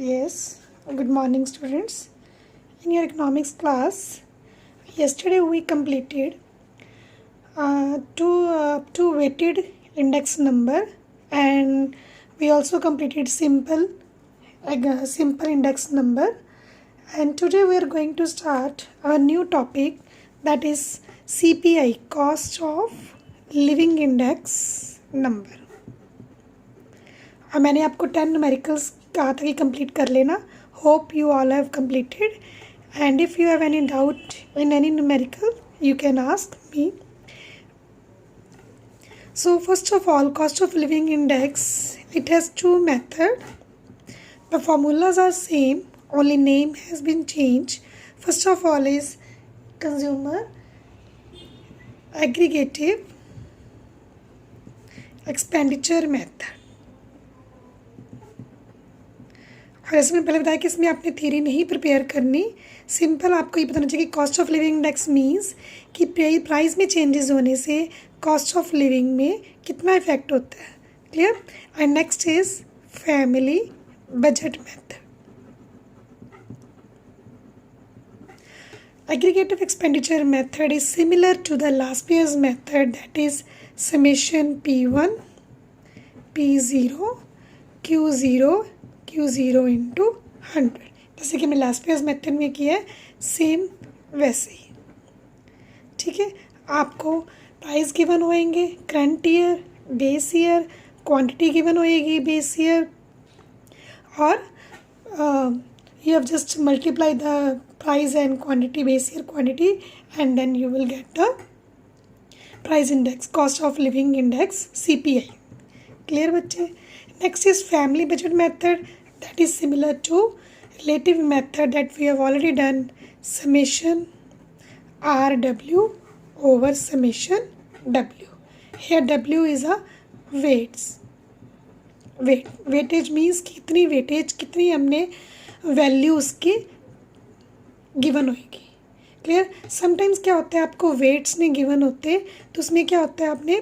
Yes, good morning, students. In your economics class, yesterday we completed two weighted index number, and we also completed simple index number. And today we are going to start a new topic, that is CPI, cost of living index number. और मैंने आपको 10 numericals कहा था कि complete कर लेना. Hope you all have completed, and if you have any doubt in any numerical you can ask me. So first of all, cost of living index, it has two methods. The formulas are same, only name has been changed. First of all is consumer aggregative expenditure method. और जैसे मैंने पहले बताया कि इसमें आपने theory नहीं prepare करनी, सिंपल आपको ये बताना चाहिए कि cost of living index means कि प्राइस में चेंजेस होने से कॉस्ट ऑफ लिविंग में कितना इफेक्ट होता है. Clear. And next is family budget method. Aggregative expenditure method is similar to the last year's method, that is summation P1, P0, Q0 into 100. जैसे कि मैं लास्ट ईयर्स मेथड में किया है, सेम वैसे ही. ठीक है. आपको प्राइस गिवन होएंगे, current year, base year, quantity given होएगी बेस ईयर, और you have just multiply the price and quantity, base year quantity, and then you will get the price index, cost of living index, CPI. Clear बच्चे. Next is family budget method, that is similar to relative method that we have already done, summation RW over summation W. Here W is a weightage means कितनी weightage, कितनी हमने value उसकी given होएगी. Clear. Sometimes क्या होता है, आपको weights नहीं गिवन होते, तो उसमें क्या होता है, आपने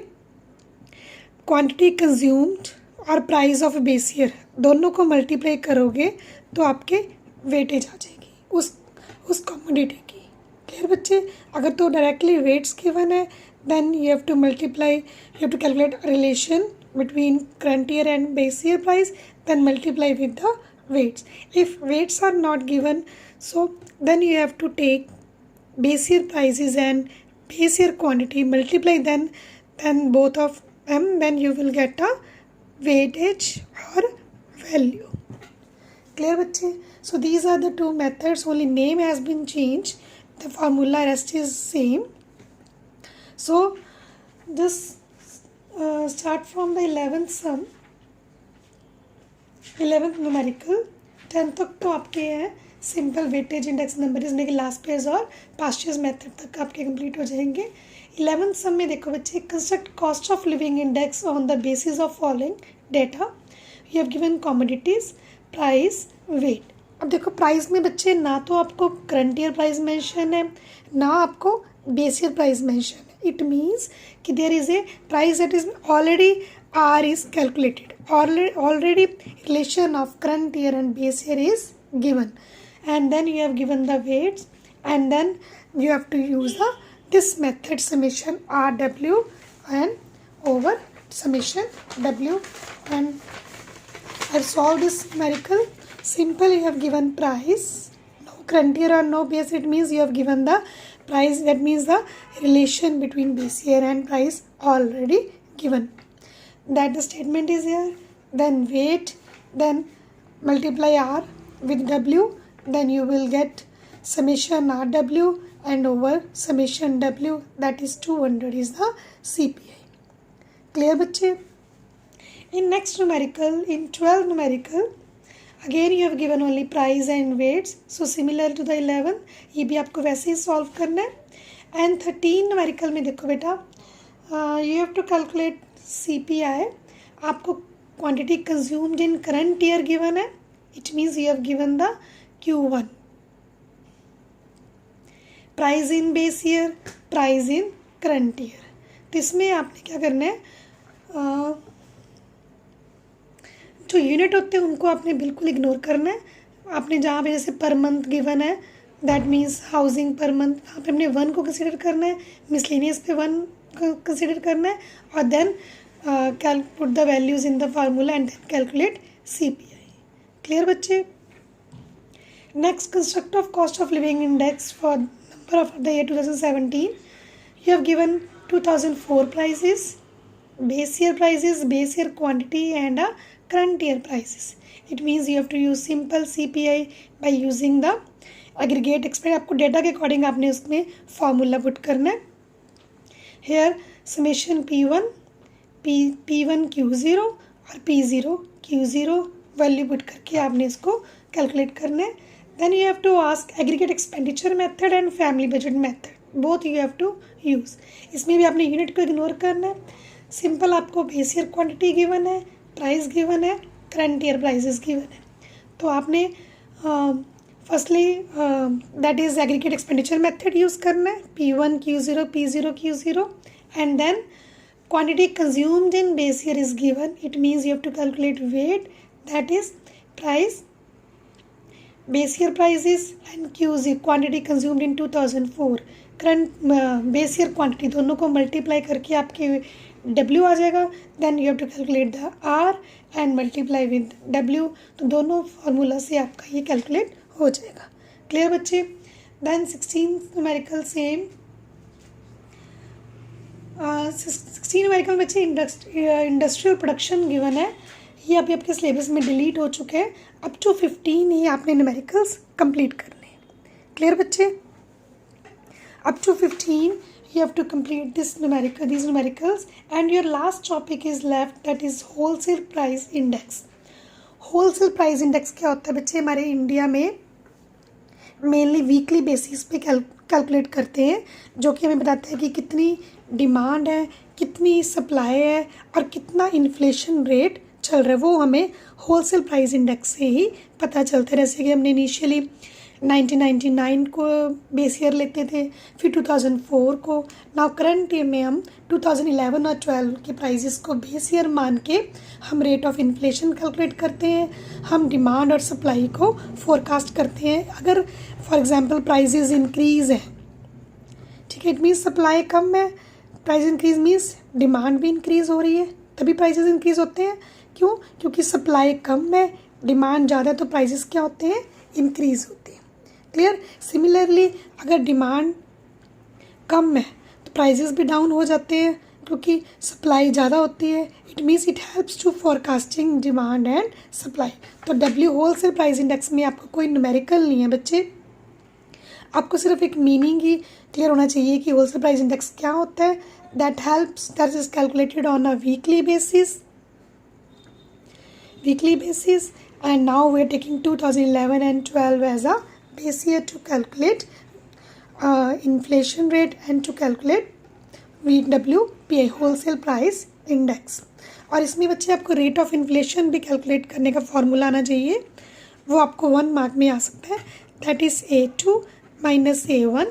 क्वांटिटी कंज्यूम्ड और प्राइस ऑफ बेस ईयर दोनों को मल्टीप्लाई करोगे तो आपके वेटेज आ जाएगी उस कमोडिटी की. क्लियर बच्चे. अगर तो डायरेक्टली वेट्स गिवन है, then you have to multiply, you have to calculate relation between current year and base year price, then multiply with the weights. If weights are not given, so then you have to take base year prices and base year quantity, multiply then both of them, then you will get a weightage or value. Clear बच्चे. So these are the two methods, only name has been changed, the formula rest is same. So this start from the 11th sum, 11th numerical. 10th तक तो आपके हैं simple weightage index number, इसमें कि last page और past years method तक आपके complete हो जाएंगे. 11th सम में देखो बच्चे, construct cost of living index on the basis of following data. You have given commodities, price, weight. अब देखो प्राइस में बच्चे ना तो आपको करंट ईयर प्राइस मेंशन है, ना आपको बेस ईयर प्राइस मेंशन है. It means कि there is a price that is already R is calculated. Already relation of current year and base year is given, and then you have given the weights, and then you have to use this method, summation RW and over summation W, and I've solved this numerical. Simple. You have given price, no current year or no base. It means you have given the price, that means the relation between base year and price already given, that the statement is here. Then weight, then multiply R with W, then you will get summation RW and over summation W, that is 200 is the CPI. Clear बच्चे. In next numerical, in 12 numerical, again you have given only price and weights, so similar to the 11, ये भी आपको वैसे ही solve करना है. And 13 numerical में देखो बेटा, you have to calculate CPI. आपको quantity consumed in current year given है, it means you have given the Q1. Price in base year, price in current year. तो इसमें आपने क्या करना है, जो यूनिट होते हैं उनको आपने बिल्कुल इग्नोर करना है। आपने जहाँ पे जैसे पर मंथ गिवन है, that means housing per month, वहाँ पे हमने 1 को कंसिडर करना है, मिसलेनियस पे 1 कंसिडर करना है, और then put the values in the formula and then calculate CPI। Clear बच्चे? Next, construct of cost of living index for number of the year 2017। You have given 2004 prices, base year prices, base year quantity and current year prices. It means you have to use simple CPI by using the aggregate expense। आपको data के according आपने उसमें formula put करना है। Hair summation P1 Q0 और P0 Q0 value put करके आपने इसको कैलकुलेट करना है। Then you have to ask aggregate expenditure method and family budget method, both you have to use. इसमें भी आपने यूनिट को इग्नोर करना है। सिंपल आपको बेस ईयर क्वांटिटी गिवन है, प्राइस गिवन है, करंट ईयर प्राइसेस गिवन है। तो आपने firstly that is aggregate expenditure method use करना है, P1 Q0 P0 Q0, and then quantity consumed in base year is given. It means you have to calculate weight, that is price, base year prices, and QZ quantity consumed in 2004। current base year quantity दोनों को multiply करके आपके W आ जाएगा। then you have to calculate the R and multiply with W। तो दोनों formula से आपका ये कैलकुलेट हो जाएगा। क्लियर बच्चे? then 16th numerical same 16 numerical बच्चे इंडस्ट्रियल प्रोडक्शन गिवन है। ये अभी आपके सिलेबस में डिलीट हो चुके हैं। अप टू 15 ही आपने न्यूमेरिकल्स कंप्लीट करने हैं। क्लियर बच्चे? Up to 15 you have to complete these numericals, and your last topic is left, that is wholesale price index। wholesale price index क्या होता है बच्चे? हमारे इंडिया में मेनली वीकली बेसिस पे कैलकुलेट करते हैं, जो कि हमें बताता है कि कितनी डिमांड है, कितनी सप्लाई है और कितना इन्फ्लेशन रेट चल रहा है। वो हमें होलसेल प्राइस इंडेक्स से ही पता चलता है। जैसे कि हमने इनिशियली 1999 को बेस ईयर लेते थे, फिर 2004 को, नाउ करंट ईयर में हम 2011 और 12 के प्राइसेस को बेस ईयर मान के हम रेट ऑफ इन्फ्लेशन कैलकुलेट करते हैं। हम डिमांड और सप्लाई को फोरकास्ट करते हैं। अगर फॉर एग्जांपल प्राइसेस इंक्रीज़ है, ठीक है, इट मीन्स सप्लाई कम है, प्राइस इंक्रीज मीन्स डिमांड भी इंक्रीज़ हो रही है, तभी प्राइसेस इंक्रीज़ होते हैं। क्यों? क्योंकि सप्लाई कम है, डिमांड ज़्यादा है, तो प्राइसेस क्या होते हैं? इंक्रीज़ होते हैं। क्लियर? सिमिलरली अगर डिमांड कम है तो प्राइसेस भी डाउन हो जाते हैं, क्योंकि सप्लाई ज़्यादा होती है। It means it helps to forecasting demand and supply. तो डब्ल्यू होलसेल प्राइस इंडेक्स में आपको कोई न्यूमेरिकल नहीं है बच्चे, आपको सिर्फ एक मीनिंग ही क्लियर होना चाहिए कि होलसेल प्राइस इंडेक्स क्या होता है। That helps, that is calculated on a weekly basis, and now we are taking 2011 and 12 as a base year to calculate inflation rate and to calculate WPI wholesale price index। और इसमें बच्चे आपको rate of inflation भी calculate करने का formula आना चाहिए, वो आपको 1 मार्क में आ सकता है। That is A2 minus A1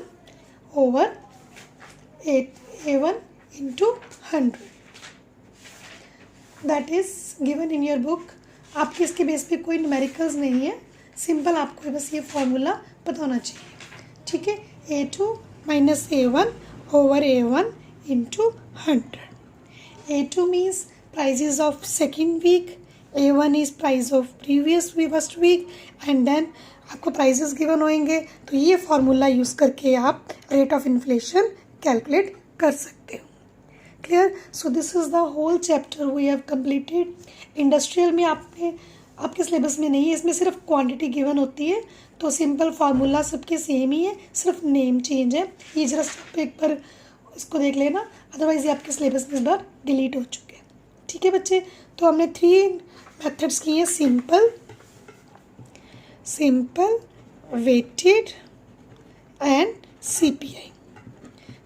over A1 into 100। That is given in your book. आपके इसके बेस पे कोई न्यूमेरिकल्स नहीं है, सिंपल आपको बस ये फॉर्मूला पता होना चाहिए। ठीक है, A2 minus A1 over A1 into 100। A2 means prices of second week, A1 is price of previous first week, and then आपको प्राइसेस गिवन होंगे, तो ये फार्मूला यूज़ करके आप रेट ऑफ इन्फ्लेशन कैलकुलेट कर सकते हो। Clear? So this is the whole chapter we have completed. Industrial में आपके सिलेबस में नहीं है, इसमें सिर्फ क्वांटिटी गिवन होती है, तो सिंपल फार्मूला सबके सेम ही है, सिर्फ नेम चेंज है। ये जस्ट एक बार इसको देख लेना, अदरवाइज ये आपके सिलेबस में इस बार डिलीट हो चुके हैं। ठीक है बच्चे, तो हमने 3 मेथड्स किए हैं, सिंपल, वेटेड एंड CPI।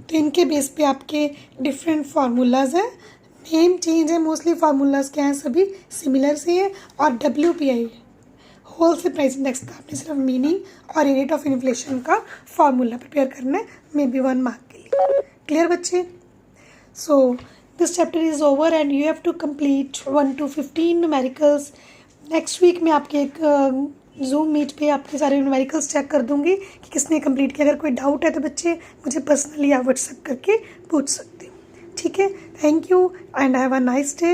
तो इनके बेस पे आपके डिफरेंट फार्मूलाज हैं, नेम चेंज है, मोस्टली फार्मूलाज क्या हैं, सभी सिमिलर से हैं। और WPI होलसेल प्राइस इंडेक्स का आपने सिर्फ मीनिंग और रेट ऑफ इन्फ्लेशन का फार्मूला प्रिपेयर करना है, मे बी 1 मार्क के लिए। क्लियर बच्चे? So this chapter is over and you have to complete 1 to 15 numericals next week मैं आपके एक जूम मीट पे आपके सारे न्यूमेरिकल्स चेक कर दूंगी कि किसने कंप्लीट किया। अगर कोई डाउट है तो बच्चे मुझे पर्सनली आप व्हाट्सएप करके पूछ सकते हो। ठीक है, thank you and have a nice day.